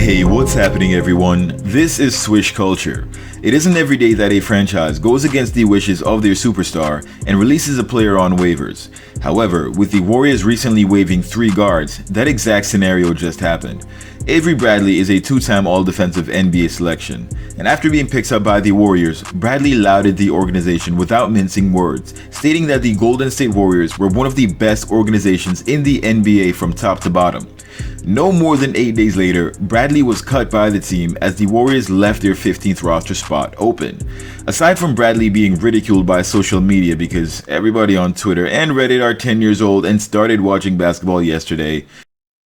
Hey, what's happening everyone? This is Swish Culture. It isn't every day that a franchise goes against the wishes of their superstar and releases a player on waivers. However, with the Warriors recently waiving 3 guards, that exact scenario just happened. Avery Bradley is a 2-time All-Defensive NBA selection, and after being picked up by the Warriors, Bradley lauded the organization without mincing words, stating that the Golden State Warriors were one of the best organizations in the NBA from top to bottom. No more than 8 days later, Bradley was cut by the team as the Warriors left their 15th roster spot open. Aside from Bradley being ridiculed by social media because everybody on Twitter and Reddit are 10 years old and started watching basketball yesterday,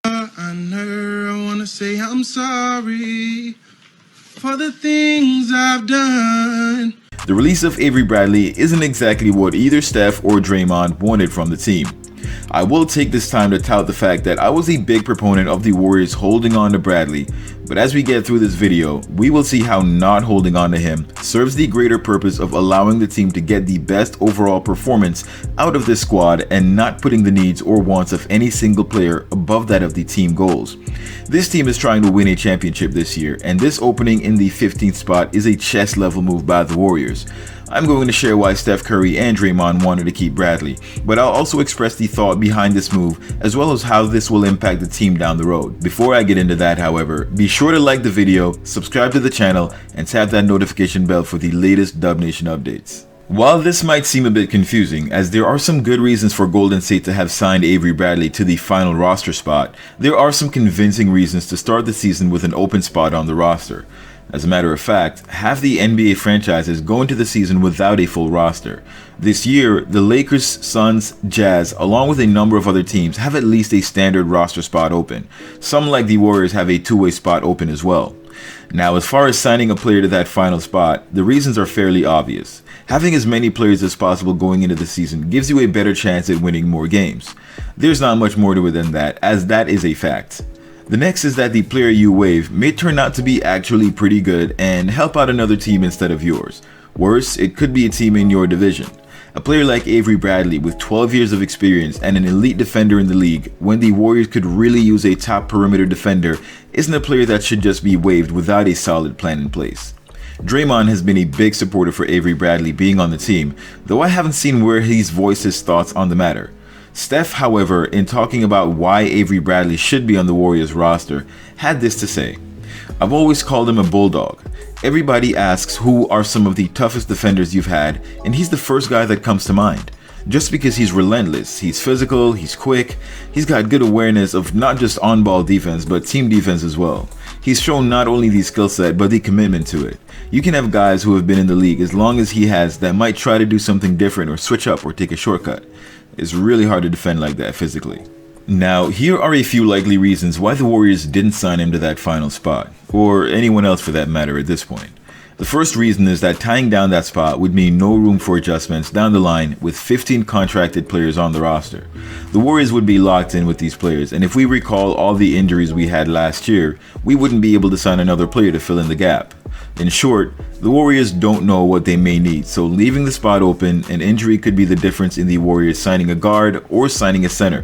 I wanna say I'm sorry for the things I've done. the release of Avery Bradley isn't exactly what either Steph or Draymond wanted from the team. I will take this time to tout the fact that I was a big proponent of the Warriors holding on to Bradley, but as we get through this video, we will see how not holding on to him serves the greater purpose of allowing the team to get the best overall performance out of this squad and not putting the needs or wants of any single player above that of the team goals. This team is trying to win a championship this year, and this opening in the 15th spot is a chess level move by the Warriors. I'm going to share why Steph Curry and Draymond wanted to keep Bradley, but I'll also express the thought behind this move as well as how this will impact the team down the road. Before I get into that, however, be sure to like the video, subscribe to the channel, and tap that notification bell for the latest Dub Nation updates. While this might seem a bit confusing, as there are some good reasons for Golden State to have signed Avery Bradley to the final roster spot, there are some convincing reasons to start the season with an open spot on the roster. As a matter of fact, half the NBA franchises go into the season without a full roster. This year, the Lakers, Suns, Jazz, along with a number of other teams have at least a standard roster spot open. Some, like the Warriors, have a two-way spot open as well. Now, as far as signing a player to that final spot, the reasons are fairly obvious. Having as many players as possible going into the season gives you a better chance at winning more games. There's not much more to it than that, as that is a fact. The next is that the player you waive may turn out to be actually pretty good and help out another team instead of yours. Worse, it could be a team in your division. A player like Avery Bradley with 12 years of experience and an elite defender in the league, when the Warriors could really use a top perimeter defender, isn't a player that should just be waived without a solid plan in place. Draymond has been a big supporter for Avery Bradley being on the team, though I haven't seen where he's voiced his thoughts on the matter. Steph, however, in talking about why Avery Bradley should be on the Warriors roster, had this to say: "I've always called him a bulldog. Everybody asks who are some of the toughest defenders you've had, and he's the first guy that comes to mind. Just because he's relentless, he's physical, he's quick, he's got good awareness of not just on-ball defense, but team defense as well. He's shown not only the skill set, but the commitment to it. You can have guys who have been in the league as long as he has that might try to do something different or switch up or take a shortcut. It's really hard to defend like that physically." Now, here are a few likely reasons why the Warriors didn't sign him to that final spot, or anyone else for that matter at this point. The first reason is that tying down that spot would mean no room for adjustments down the line with 15 contracted players on the roster. The Warriors would be locked in with these players, and if we recall all the injuries we had last year, we wouldn't be able to sign another player to fill in the gap. In short, the Warriors don't know what they may need, so leaving the spot open, an injury could be the difference in the Warriors signing a guard or signing a center.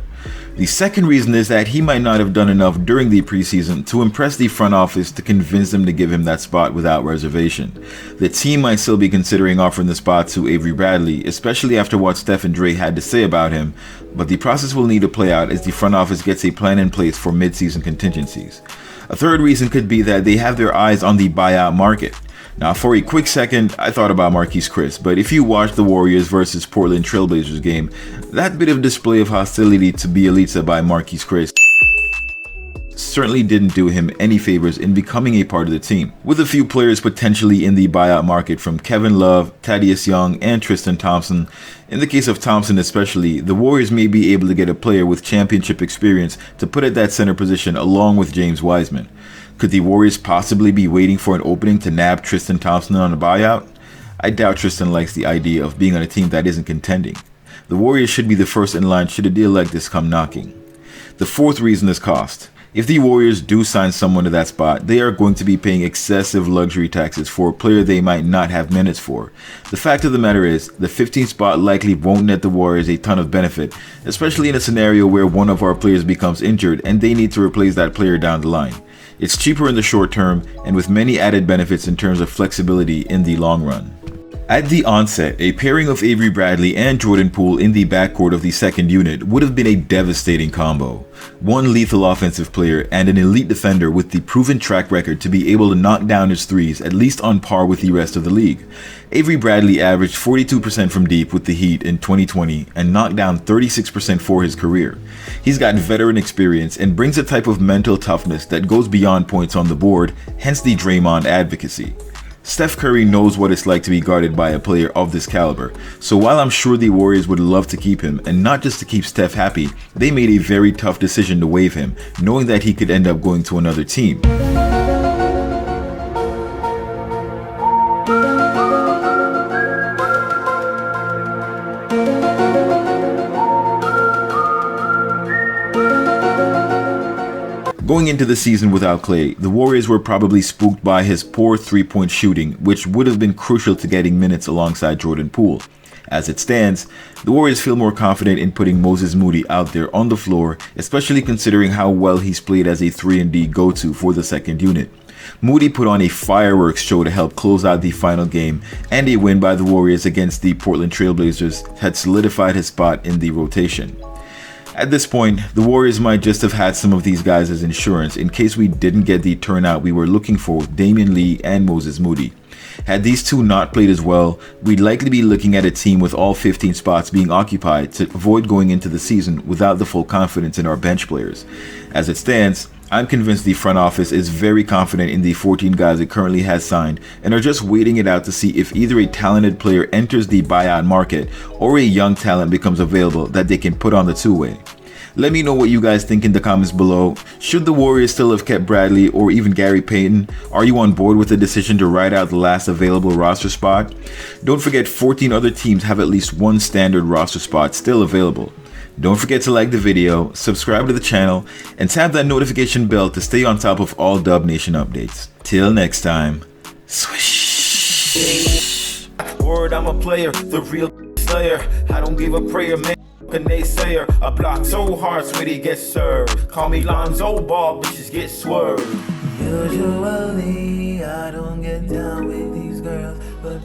The second reason is that he might not have done enough during the preseason to impress the front office to convince them to give him that spot without reservation. The team might still be considering offering the spot to Avery Bradley, especially after what Steph and Dre had to say about him, but the process will need to play out as the front office gets a plan in place for mid-season contingencies. A third reason could be that they have their eyes on the buyout market. Now, for a quick second, I thought about Marquise Chris, but if you watch the Warriors versus Portland Trailblazers game, that bit of display of hostility to Bielitsa by Marquise Chris certainly didn't do him any favors in becoming a part of the team. With a few players potentially in the buyout market from Kevin Love, Thaddeus Young, and Tristan Thompson, in the case of Thompson especially, the Warriors may be able to get a player with championship experience to put at that center position along with James Wiseman. Could the Warriors possibly be waiting for an opening to nab Tristan Thompson on a buyout? I doubt Tristan likes the idea of being on a team that isn't contending. The Warriors should be the first in line should a deal like this come knocking. The fourth reason is cost. If the Warriors do sign someone to that spot, they are going to be paying excessive luxury taxes for a player they might not have minutes for. The fact of the matter is, the 15th spot likely won't net the Warriors a ton of benefit, especially in a scenario where one of our players becomes injured and they need to replace that player down the line. It's cheaper in the short term and with many added benefits in terms of flexibility in the long run. At the onset, a pairing of Avery Bradley and Jordan Poole in the backcourt of the second unit would have been a devastating combo. One lethal offensive player and an elite defender with the proven track record to be able to knock down his threes at least on par with the rest of the league. Avery Bradley averaged 42% from deep with the Heat in 2020 and knocked down 36% for his career. He's got veteran experience and brings a type of mental toughness that goes beyond points on the board, hence the Draymond advocacy. Steph Curry knows what it's like to be guarded by a player of this caliber, so while I'm sure the Warriors would love to keep him, and not just to keep Steph happy, they made a very tough decision to waive him, knowing that he could end up going to another team. Going into the season without Klay, the Warriors were probably spooked by his poor three-point shooting, which would have been crucial to getting minutes alongside Jordan Poole. As it stands, the Warriors feel more confident in putting Moses Moody out there on the floor, especially considering how well he's played as a 3-and-D go-to for the second unit. Moody put on a fireworks show to help close out the final game, and a win by the Warriors against the Portland Trail Blazers had solidified his spot in the rotation. At this point, the Warriors might just have had some of these guys as insurance in case we didn't get the turnout we were looking for with Damian Lee and Moses Moody. Had these two not played as well, we'd likely be looking at a team with all 15 spots being occupied to avoid going into the season without the full confidence in our bench players. As it stands, I'm convinced the front office is very confident in the 14 guys it currently has signed and are just waiting it out to see if either a talented player enters the buyout market or a young talent becomes available that they can put on the two-way. Let me know what you guys think in the comments below. Should the Warriors still have kept Bradley or even Gary Payton? Are you on board with the decision to ride out the last available roster spot? Don't forget 14 other teams have at least one standard roster spot still available. Don't forget to like the video, subscribe to the channel, and tap that notification bell to stay on top of all Dub Nation updates. Till next time, swish. Word, I'm a player, the real slayer. I don't give a prayer, man. A naysayer, I block so hard, sweetie get served. Call me Lonzo Ball, bitches get swerved. Usually I don't get down with these girls, but